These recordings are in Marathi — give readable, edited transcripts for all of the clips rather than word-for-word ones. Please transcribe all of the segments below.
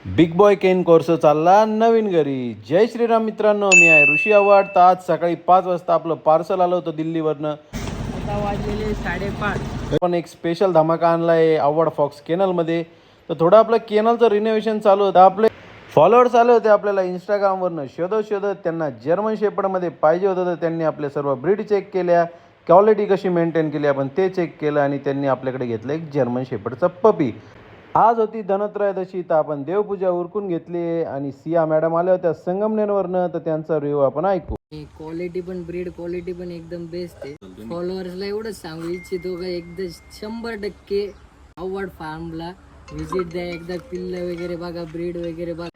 बिग बॉय केन कोर्स चालला नवीन घरी. जय श्रीराम मित्रांनो, मी आहे ऋषी आव्हाड. तर आज सकाळी 5 वाजता आपलं पार्सल आलं होतं दिल्लीवरनं. आता वाजलेले 5:30. पण एक स्पेशल धमाका आणला आहे आव्हाड फॉक्स केनलमध्ये. तर थोडं आपलं केनलचं रिनोव्हेशन चालू होतं. आपले फॉलोअर्स आले होते आपल्याला इंस्टाग्रामवरनं शोधत त्यांना जर्मन शेपर्डमध्ये पाहिजे होतं. तर त्यांनी आपले सर्व ब्रीड चेक केल्या, क्वालिटी कशी मेंटेन केली आपण ते चेक केलं आणि त्यांनी आपल्याकडे घेतलं एक जर्मन शेपर्डचं पपी. आज होती धनत्रयोदशी, तर आपण देवपूजा उरकून घेतली आणि सिया मॅडम आल्या होत्या संगमनेरवरनं. तर त्यांचा रिव्ह्यू आपण ऐकू. क्वालिटी पण ब्रीड क्वालिटी पण एकदम बेस्ट आहे. फॉलोअर्सला एवढंच सांगू इच्छितो का एकदम 100% आव्हाड फार्मला व्हिजिट द्या. एकदा पिल्ल वगैरे बघा, ब्रीड वगैरे बघा.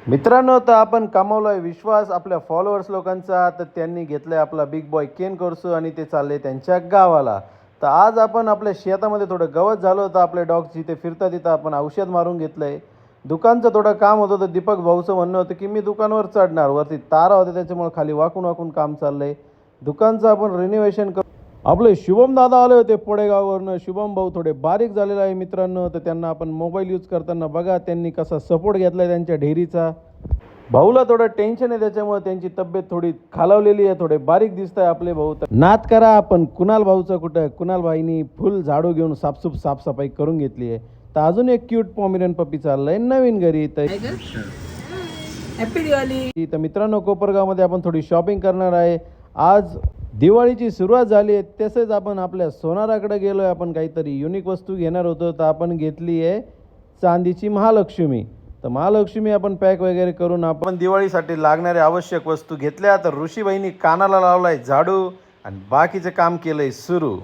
मित्रांनो, तर आपण कमावलाय विश्वास आपल्या फॉलोअर्स लोकांचा. तर त्यांनी घेतलाय आपला बिग बॉय केन कोर्स आणि ते चालले त्यांच्या गावाला. तर आज आपण आपल्या शेतामध्ये थोडं गवत झालं होतं. आपले डॉग जिथे फिरतात तिथं आपण औषध मारून घेतलंय. दुकानचं थोडं काम होतं. तर दीपक भाऊचं म्हणणं होतं की मी दुकानावर चढणार, वरती तारा होते त्याच्यामुळे खाली वाकून वाकून काम चाललंय. दुकानचं आपण रिनोव्हेशन करू. आपले शुभम दादा आले होते पोडेगाववरनं. शुभम भाऊ थोडे बारीक झालेले आहे मित्रांनो. तर त्यांना आपण मोबाईल यूज करताना बघा त्यांनी कसा सपोर्ट घेतलाय त्यांच्या ढेरीचा. भाऊला थोडं टेन्शन आहे त्याच्यामुळे त्यांची तब्येत थोडी खालावलेली आहे, थोडे बारीक दिसत आहे आपले भाऊ. तर नाद करा आपण कुणाल भाऊचं कुठं. कुणाल भाईनी फुल झाडू घेऊन साफसफाई करून घेतली आहे. तर अजून एक क्यूट पॉमेरियन पप्पी चाललंय नवीन घरी. तर हॅपी दिवाळी. तर मित्रांनो, कोपरगावमध्ये आपण थोडी शॉपिंग करणार आहे. आज दिवाळीची सुरुवात झाली आहे. तसेच आपण आपल्या सोनाराकडे गेलो आहे. आपण काहीतरी युनिक वस्तू घेणार होतो. तर आपण घेतली आहे चांदीची महालक्ष्मी. तर महालक्ष्मी आपण पॅक वगैरे करून आपण दिवाळीसाठी लागणाऱ्या आवश्यक वस्तू घेतल्या. तर ऋषीबाईंनी कानाला लावलाय झाडू आणि बाकीचं काम केलंय सुरू.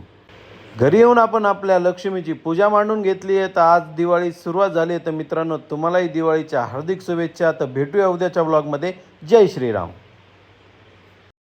घरी येऊन आपण आपल्या लक्ष्मीची पूजा मांडून घेतली आहे. तर आज दिवाळी सुरुवात झाली आहे. तर मित्रांनो, तुम्हालाही दिवाळीच्या हार्दिक शुभेच्छा. तर भेटूया उद्याच्या ब्लॉगमध्ये. जय श्रीराम.